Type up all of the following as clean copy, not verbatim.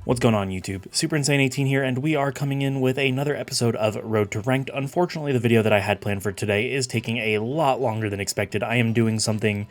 What's going on, YouTube? Super Insane 18 here, and we are coming in with another episode of Road to Ranked. Unfortunately, the video that I had planned for today is taking a lot longer than expected. I am doing something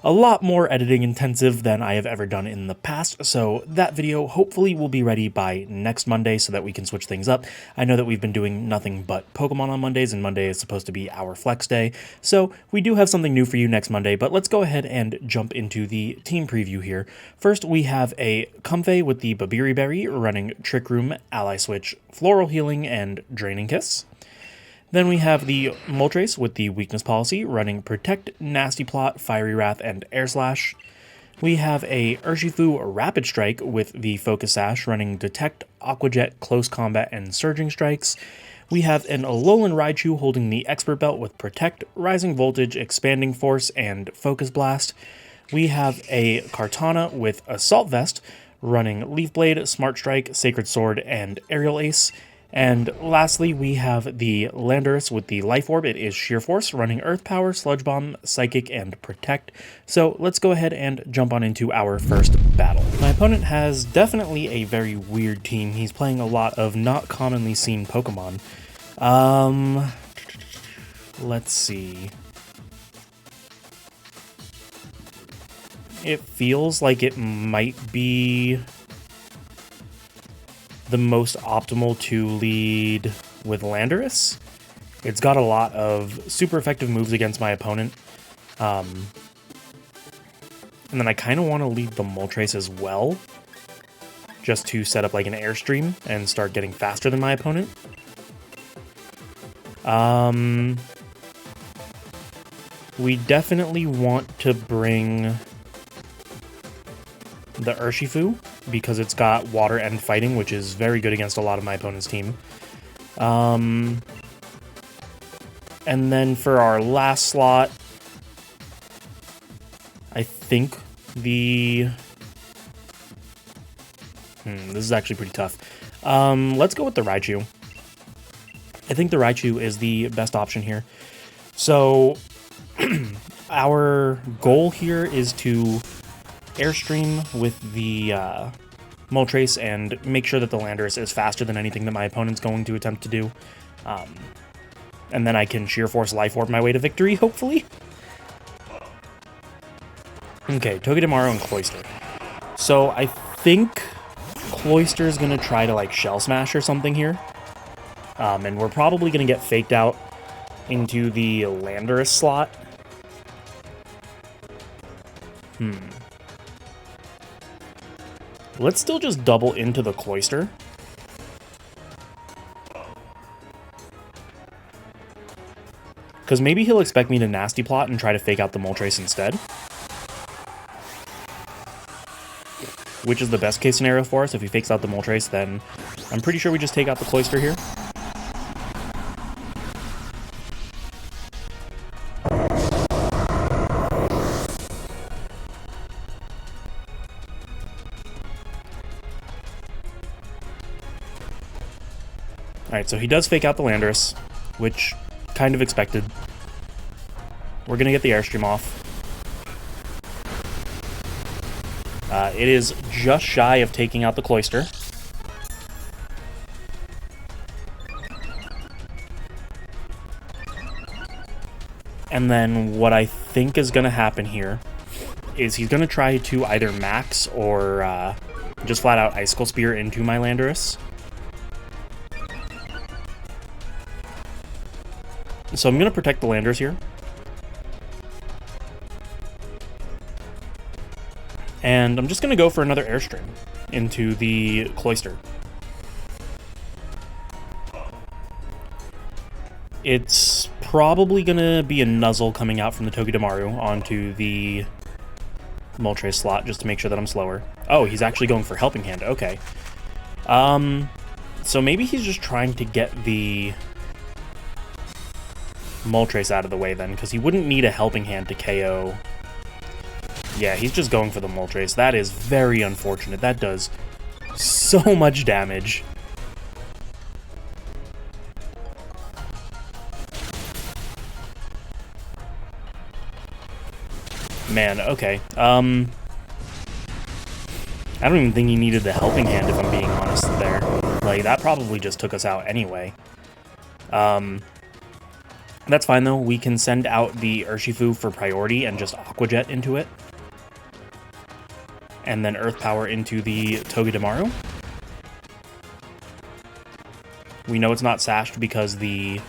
a lot more editing intensive than I have ever done in the past, so that video hopefully will be ready by next Monday so that we can switch things up. I know that we've been doing nothing but Pokemon on Mondays, and Monday is supposed to be our flex day, so we do have something new for you next Monday, but let's go ahead and jump into the team preview here. First, we have a Comfey with the Babiri Berry running Trick Room, Ally Switch, Floral Healing, and Draining Kiss. Then we have the Moltres with the Weakness Policy, running Protect, Nasty Plot, Fiery Wrath, and Air Slash. We have a Urshifu Rapid Strike with the Focus Sash, running Detect, Aqua Jet, Close Combat, and Surging Strikes. We have an Alolan Raichu holding the Expert Belt with Protect, Rising Voltage, Expanding Force, and Focus Blast. We have a Kartana with Assault Vest, running Leaf Blade, Smart Strike, Sacred Sword, and Aerial Ace. And lastly, we have the Landorus with the Life Orb. It is Sheer Force, running Earth Power, Sludge Bomb, Psychic, and Protect. So let's go ahead and jump on into our first battle. My opponent has definitely a very weird team. He's playing a lot of not commonly seen Pokemon. Let's see. It feels like it might be the most optimal to lead with Landorus. It's got a lot of super effective moves against my opponent. And then I kind of want to lead the Moltres as well, just to set up like an Airstream and start getting faster than my opponent. We definitely want to bring the Urshifu, because it's got water and fighting, which is very good against a lot of my opponent's team. And then for our last slot, I think the... this is actually pretty tough. Let's go with the Raichu. I think the Raichu is the best option here. So, our goal here is to Airstream with the Moltres and make sure that the Landorus is faster than anything that my opponent's going to attempt to do. And then I can Sheer Force Life Orb my way to victory, hopefully. Okay, Togedemaru and Cloyster. So I think Cloyster is going to try to like Shell Smash or something here. And we're probably going to get faked out into the Landorus slot. Let's still just double into the Cloyster. Because maybe he'll expect me to Nasty Plot and try to fake out the Moltres instead. Which is the best case scenario for us. If he fakes out the Moltres, then I'm pretty sure we just take out the Cloyster here. Alright, so he does fake out the Landorus, which kind of expected. We're going to get the Airstream off. It is just shy of taking out the Cloyster. And then what I think is going to happen here is he's going to try to either max or just flat out Icicle Spear into my Landorus. So I'm going to protect the Landorus here. And I'm just going to go for another Airstream into the Cloyster. It's probably going to be a Nuzzle coming out from the Togedemaru onto the Moltres slot just to make sure that I'm slower. Oh, he's actually going for Helping Hand. Okay. So maybe he's just trying to get the Moltres out of the way then, because he wouldn't need a Helping Hand to KO. Yeah, he's just going for the Moltres. That is very unfortunate. That does so much damage. Man, okay. I don't even think he needed the helping hand, if I'm being honest there. Like, that probably just took us out anyway. That's fine, though. We can send out the Urshifu for priority and just Aqua Jet into it. And then Earth Power into the Togedemaru. We know it's not sashed because the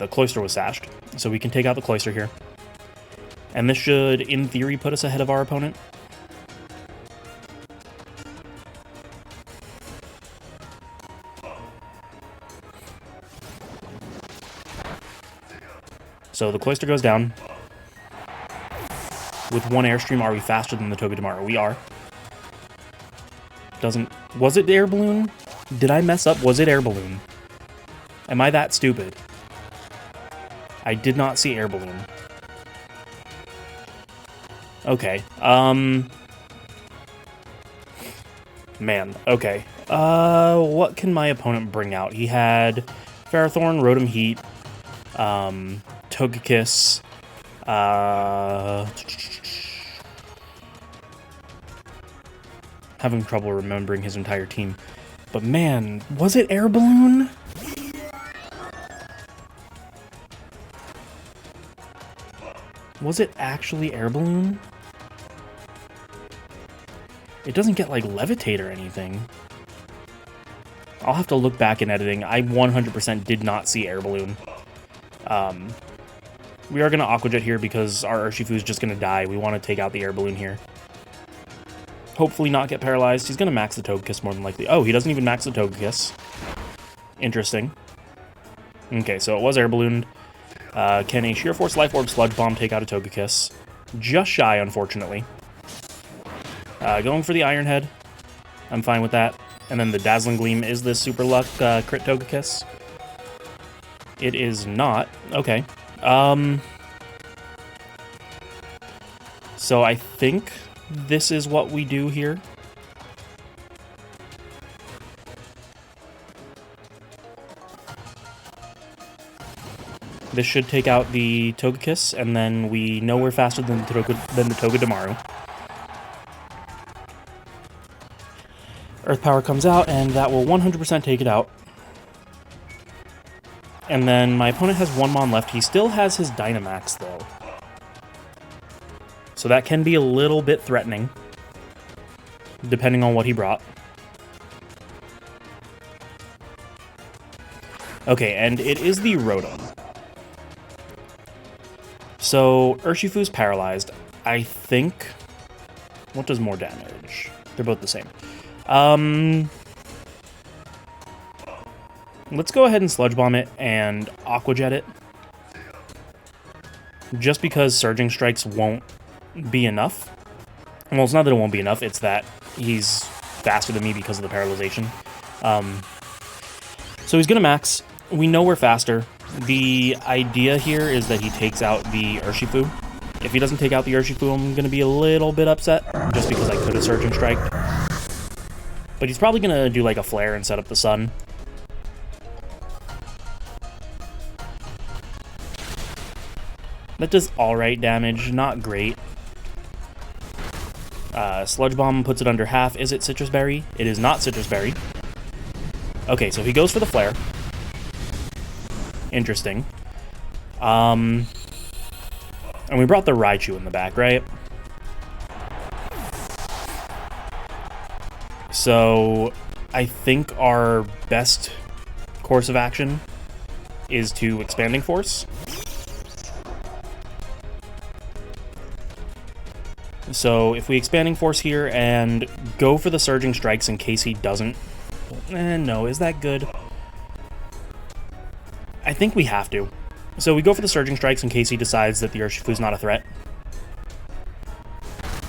Cloyster was sashed. So we can take out the Cloyster here. And this should, in theory, put us ahead of our opponent. So the Cloyster goes down. With one Airstream, are we faster than the Togedemaru? We are. Was it Air Balloon? Did I mess up? Was it Air Balloon? Am I that stupid? I did not see Air Balloon. Okay. Man, okay. What can my opponent bring out? He had Ferrothorn, Rotom Heat, Togekiss, having trouble remembering his entire team. But man, was it Air Balloon? Was it actually Air Balloon? It doesn't get, like, Levitate or anything. I'll have to look back in editing. I 100% did not see Air Balloon. We are going to Aqua Jet here because our Urshifu is just going to die. We want to take out the Air Balloon here. Hopefully not get paralyzed. He's going to max the Togekiss more than likely. Oh, he doesn't even max the Togekiss. Interesting. Okay, so it was Air Ballooned. Can a Sheer Force Life Orb Sludge Bomb take out a Togekiss? Just shy, unfortunately. Going for the Iron Head. I'm fine with that. And then the Dazzling Gleam. Is this Super Luck crit Togekiss? It is not. Okay. So I think this is what we do here. This should take out the Togekiss, and then we know we're faster than the Togedemaru. Earth Power comes out, and that will 100% take it out. And then my opponent has one Mon left. He still has his Dynamax, though. So that can be a little bit threatening, depending on what he brought. Okay, and it is the Rotom. So Urshifu's paralyzed. I think... What does more damage? They're both the same. Let's go ahead and Sludge Bomb it and Aqua Jet it. Just because Surging Strikes won't be enough. Well, it's not that it won't be enough, it's that he's faster than me because of the paralyzation. So he's gonna max. We know we're faster. The idea here is that he takes out the Urshifu. If he doesn't take out the Urshifu, I'm gonna be a little bit upset, just because I could have Surging Striked. But he's probably gonna do like a Flare and set up the Sun. That does alright damage, not great. Sludge Bomb puts it under half. Is it Citrus Berry? It is not Citrus Berry. Okay, so he goes for the Flare. Interesting. And we brought the Raichu in the back, right? So I think our best course of action is to Expanding Force. So if we Expanding Force here and go for the Surging Strikes in case he doesn't... no, is that good? I think we have to. So we go for the Surging Strikes in case he decides that the Urshifu's not a threat.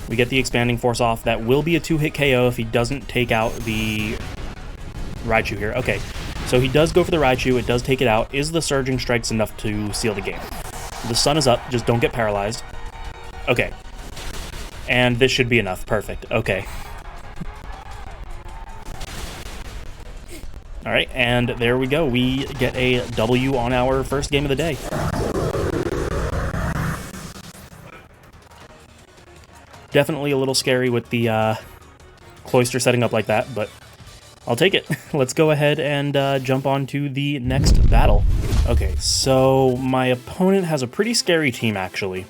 We get the Expanding Force off. That will be a 2-hit KO if he doesn't take out the Raichu here. Okay, so he does go for the Raichu. It does take it out. Is the Surging Strikes enough to seal the game? The sun is up. Just don't get paralyzed. Okay. And this should be enough. Perfect. Okay. Alright, and there we go. We get a W on our first game of the day. Definitely a little scary with the Cloister setting up like that, but I'll take it. Let's go ahead and jump on to the next battle. Okay, so my opponent has a pretty scary team, actually.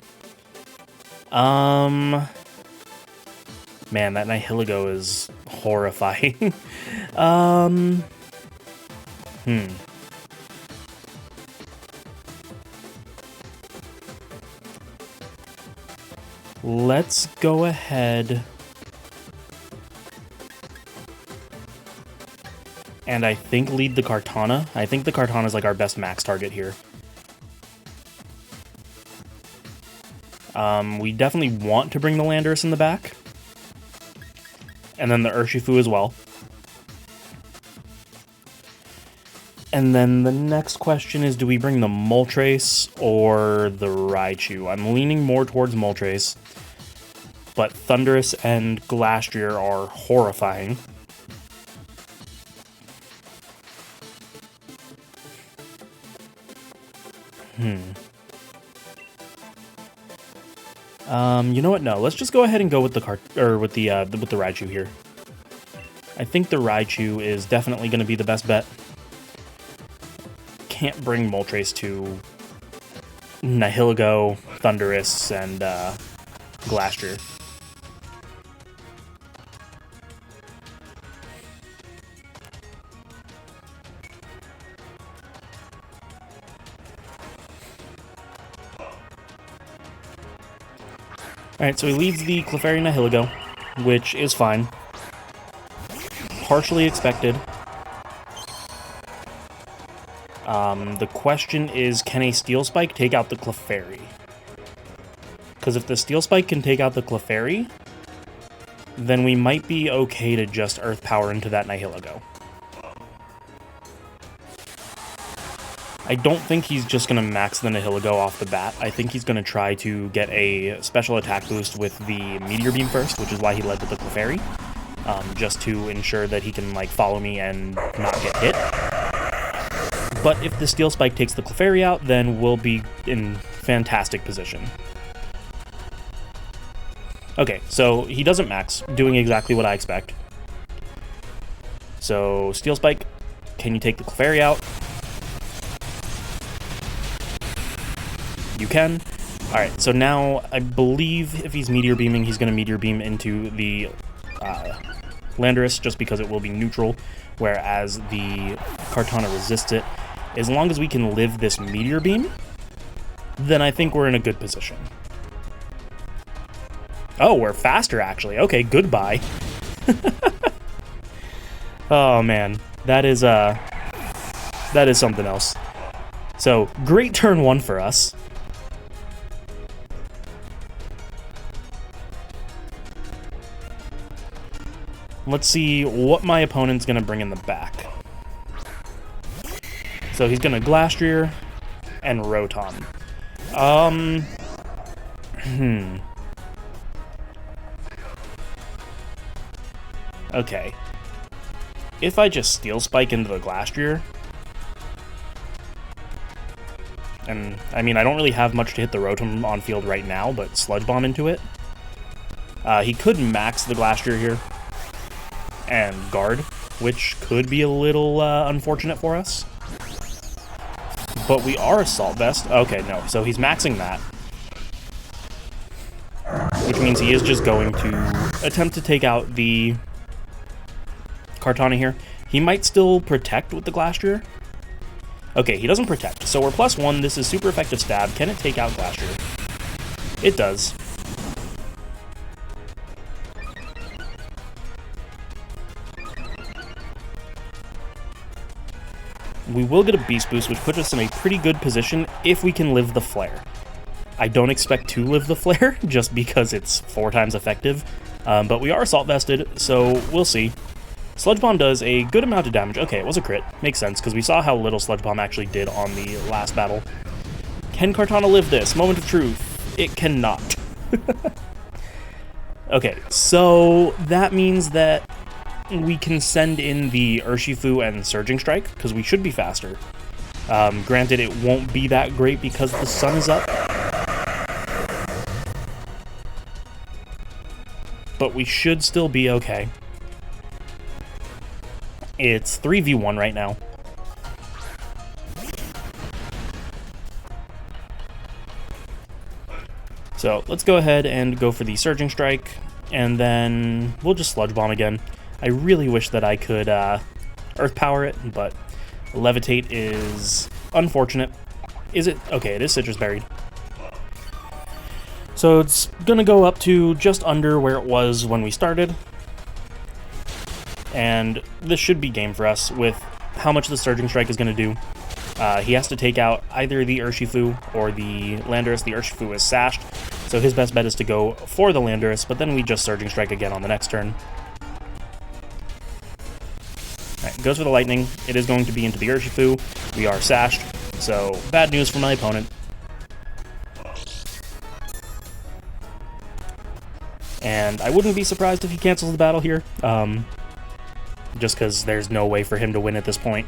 Man, that Nihilego is horrifying. Let's go ahead and I think lead the Kartana. I think the Kartana is like our best max target here. We definitely want to bring the Landorus in the back. And then the Urshifu as well. And then the next question is, do we bring the Moltres or the Raichu? I'm leaning more towards Moltres, but Thundurus and Glastrier are horrifying. You know what? No, let's just go ahead and go with the with the Raichu here. I think the Raichu is definitely going to be the best bet. Can't bring Moltres to Nihilego, Thundurus, and Glastrier. Alright, so he leads the Clefairy Nihilego, which is fine. Partially expected. The question is, can a Steel Spike take out the Clefairy? Because if the Steel Spike can take out the Clefairy, then we might be okay to just Earth Power into that Nihilego. I don't think he's just going to max the Nihilego off the bat. I think he's going to try to get a special attack boost with the Meteor Beam first, which is why he led with the Clefairy, just to ensure that he can like follow me and not get hit. But if the Steel Spike takes the Clefairy out, then we'll be in fantastic position. Okay, so he doesn't max, doing exactly what I expect. So, Steel Spike, can you take the Clefairy out? You can. Alright, so now I believe if he's Meteor Beaming, he's going to Meteor Beam into the Landorus, just because it will be neutral, whereas the Kartana resists it. As long as we can live this Meteor Beam, then I think we're in a good position. Oh, we're faster, actually. Okay, goodbye. Oh, man. That is something else. So, great turn one for us. Let's see what my opponent's going to bring in the back. So he's going to Glastrier and Rotom. Okay. If I just Steel Spike into the Glastrier, and I mean, I don't really have much to hit the Rotom on field right now, but Sludge Bomb into it. He could max the Glastrier here and guard, which could be a little unfortunate for us. But we are Assault Vest. Okay, no. So he's maxing that. Which means he is just going to attempt to take out the Kartana here. He might still protect with the Glastrier. Okay, he doesn't protect. So we're +1. This is super effective stab. Can it take out Glastrier? It does. We will get a Beast Boost, which puts us in a pretty good position if we can live the Flare. I don't expect to live the Flare, just because it's 4 times effective, but we are Assault Vested, so we'll see. Sludge Bomb does a good amount of damage. Okay, it was a crit. Makes sense, because we saw how little Sludge Bomb actually did on the last battle. Can Kartana live this? Moment of truth. It cannot. Okay, so that means that we can send in the Urshifu and Surging Strike, because we should be faster. Granted, it won't be that great because the sun is up. but we should still be okay. It's 3v1 right now. So let's go ahead and go for the Surging Strike, and then we'll just Sludge Bomb again. I really wish that I could Earth Power it, but Levitate is unfortunate. Is it? Okay, it is Citrus Berried. So it's going to go up to just under where it was when we started. And this should be game for us with how much the Surging Strike is going to do. He has to take out either the Urshifu or the Landorus. The Urshifu is sashed, so his best bet is to go for the Landorus, but then we just Surging Strike again on the next turn. Alright, goes for the Lightning. It is going to be into the Urshifu. We are sashed, so bad news for my opponent. And I wouldn't be surprised if he cancels the battle here, just because there's no way for him to win at this point.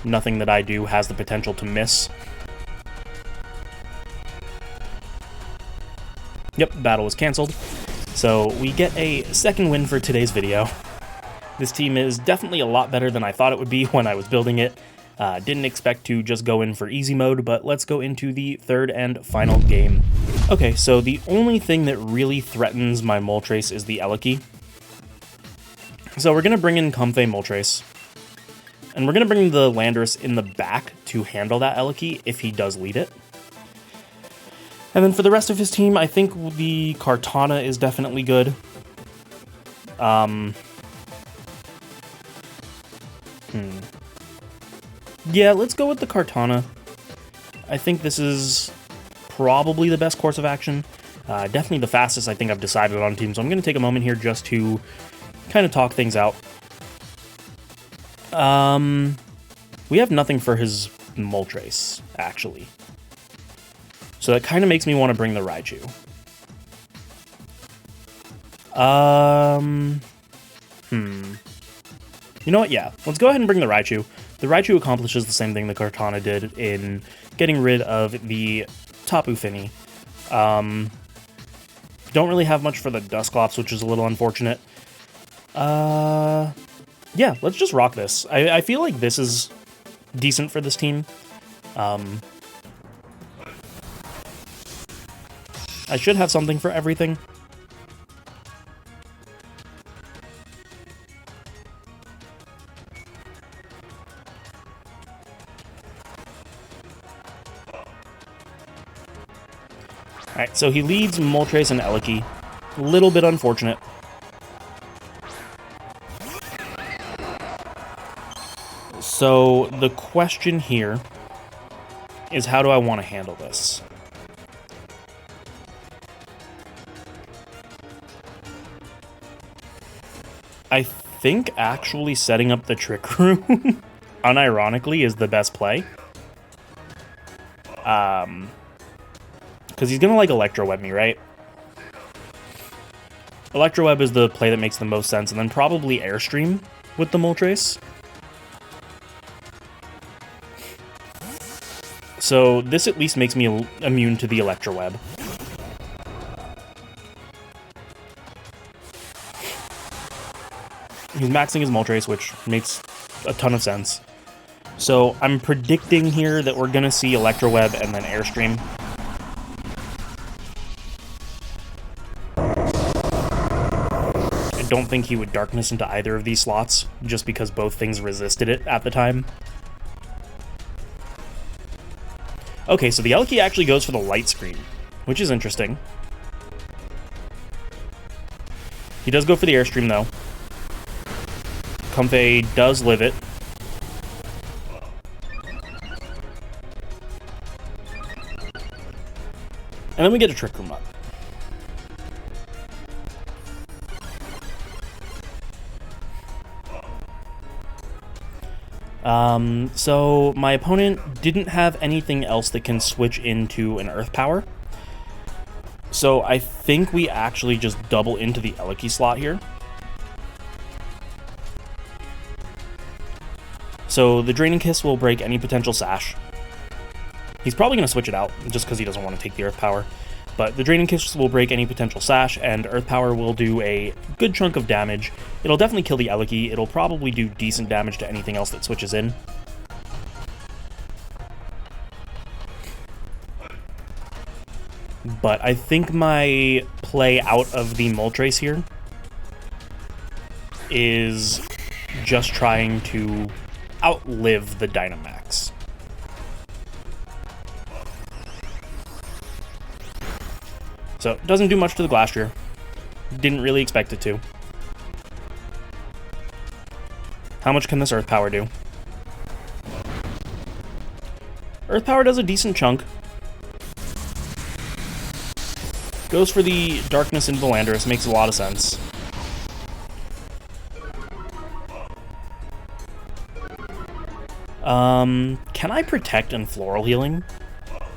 Nothing that I do has the potential to miss. Yep, battle was canceled. So we get a second win for today's video. This team is definitely a lot better than I thought it would be when I was building it. Didn't expect to just go in for easy mode, but let's go into the third and final game. Okay, so the only thing that really threatens my Moltres is the Eliki. So we're going to bring in Comfey Moltres. And we're going to bring the Landorus in the back to handle that Eliki if he does lead it. And then for the rest of his team, I think the Kartana is definitely good. Yeah, let's go with the Kartana. I think this is probably the best course of action. Definitely the fastest I think I've decided on team. So I'm going to take a moment here just to kind of talk things out. We have nothing for his Moltres, actually. So that kind of makes me want to bring the Raichu. You know what? Yeah, let's go ahead and bring the Raichu. The Raichu accomplishes the same thing the Kartana did in getting rid of the Tapu Fini. Don't really have much for the Dusclops, which is a little unfortunate. Yeah, let's just rock this. I feel like this is decent for this team. I should have something for everything. Alright, so he leads Moltres and Eliki. A little bit unfortunate. So the question here is, how do I want to handle this? I think actually setting up the Trick Room, unironically, is the best play. Because he's going to, like, Electro Web me, right? Electro Web is the play that makes the most sense, and then probably Airstream with the Moltres. So this at least makes me immune to the Electro Web. He's maxing his Moltres, which makes a ton of sense. So I'm predicting here that we're going to see Electro Web and then Airstream. I don't think he would Darkness into either of these slots, just because both things resisted it at the time. Okay, so the Eliki actually goes for the Light Screen, which is interesting. He does go for the Airstream, though. Comfey does live it. And then we get a Trick Room up. So my opponent didn't have anything else that can switch into an Earth Power. So I think we actually just double into the Eliki slot here. So the Draining Kiss will break any potential Sash. He's probably going to switch it out, just because he doesn't want to take the Earth Power. But the Draining Kiss will break any potential Sash, and Earth Power will do a good chunk of damage. It'll definitely kill the Eleki. It'll probably do decent damage to anything else that switches in. But I think my play out of the Moltres here is just trying to outlive the Dynamax. So, it doesn't do much to the Glastrier. Didn't really expect it to. How much can this Earth Power do? Earth Power does a decent chunk. Goes for the Darkness into the Landorus, makes a lot of sense. Can I protect and Floral Healing?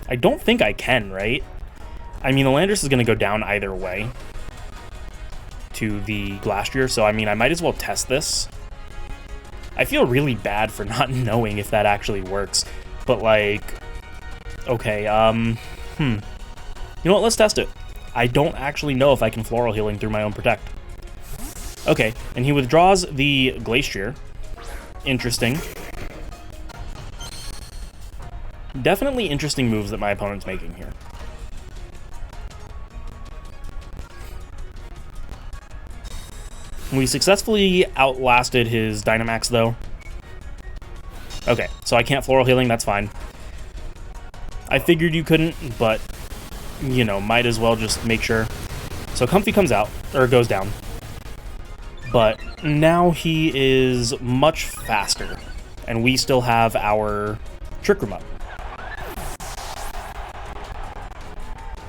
I don't think I can, right? I mean, the Landorus is going to go down either way to the Glastrier, so I mean, I might as well test this. I feel really bad for not knowing if that actually works, but like, okay, You know what, let's test it. I don't actually know if I can Floral Healing through my own Protect. Okay, and he withdraws the Glastrier. Interesting. Definitely interesting moves that my opponent's making here. We successfully outlasted his Dynamax, though. Okay, so I can't Floral Healing, that's fine. I figured you couldn't, but, you know, might as well just make sure. So Comfey comes out, or goes down. But now he is much faster, and we still have our Trick Room up.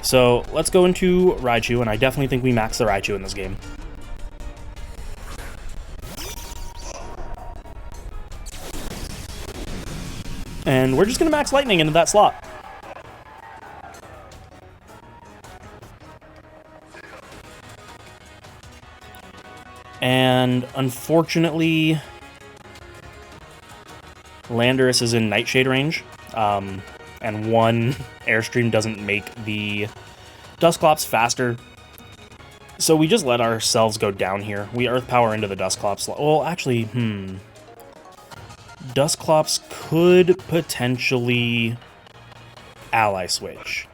So let's go into Raichu, and I definitely think we max the Raichu in this game. And we're just going to max Lightning into that slot. And unfortunately, Landorus is in Nightshade range, and one Airstream doesn't make the Dusclops faster. So we just let ourselves go down here. We Earth Power into the Dusclops. Well, actually, Dusclops could potentially Ally Switch.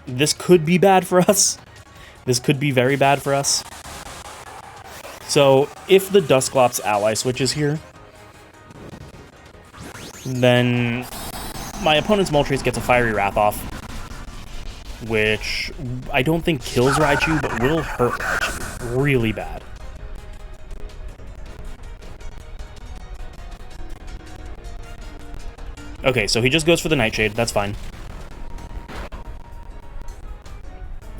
This could be bad for us. This could be very bad for us. So, if the Dusclops Ally switches here, then my opponent's Moltres gets a Fiery Wrath off, which I don't think kills Raichu, but will hurt Raichu really bad. Okay, so he just goes for the Nightshade, that's fine.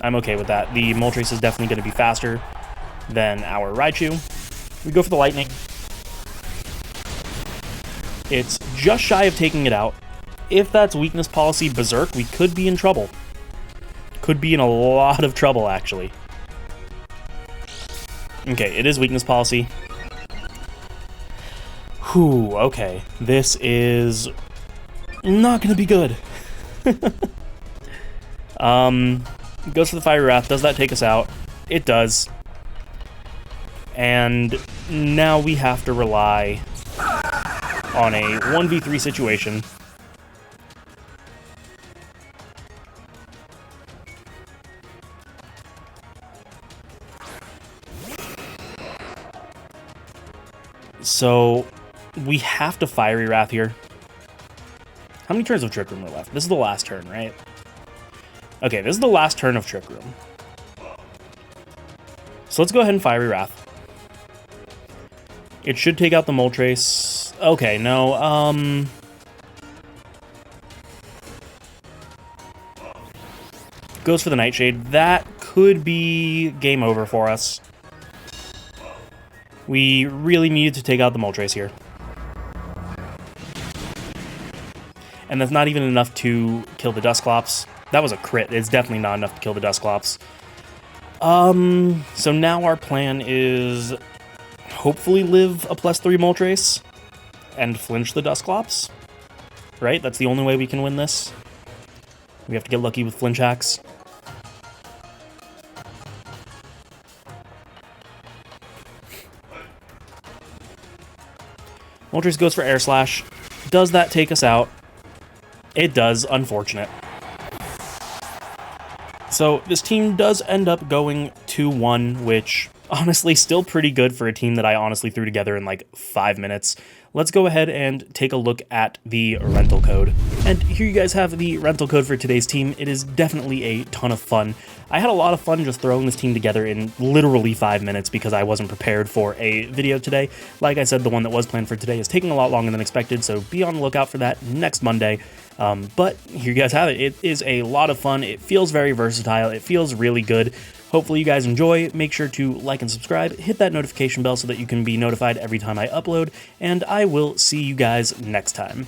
I'm okay with that. The Moltres is definitely going to be faster than our Raichu. We go for the Lightning. It's just shy of taking it out. If that's Weakness Policy Berserk, we could be in trouble. Could be in a lot of trouble, actually. Okay, it is Weakness Policy. Whew, okay. This is not going to be good. Goes for the Fiery Wrath. Does that take us out? It does. And now we have to rely on a 1v3 situation. So we have to Fiery Wrath here. How many turns of Trick Room are left? This is the last turn, right? Okay, this is the last turn of Trick Room. So let's go ahead and Fiery Wrath. It should take out the Moltres. Okay, no, goes for the Nightshade. That could be game over for us. We really needed to take out the Moltres here. And that's not even enough to kill the Dusclops. That was a crit. It's definitely not enough to kill the Dusclops. So now our plan is... hopefully live a +3 Moltres and flinch the Dusclops. Right? That's the only way we can win this. We have to get lucky with flinch hacks. Moltres goes for Air Slash. Does that take us out? It does, unfortunate. So this team does end up going 2-1, which honestly still pretty good for a team that I honestly threw together in like 5 minutes. Let's go ahead and take a look at the rental code. And here you guys have the rental code for today's team. It is definitely a ton of fun. I had a lot of fun just throwing this team together in literally 5 minutes because I wasn't prepared for a video today. Like I said, the one that was planned for today is taking a lot longer than expected, so be on the lookout for that next Monday. But here you guys have it. It is a lot of fun. It feels very versatile. It feels really good. Hopefully you guys enjoy. Make sure to like and subscribe, hit that notification bell so that you can be notified every time I upload, and I will see you guys next time.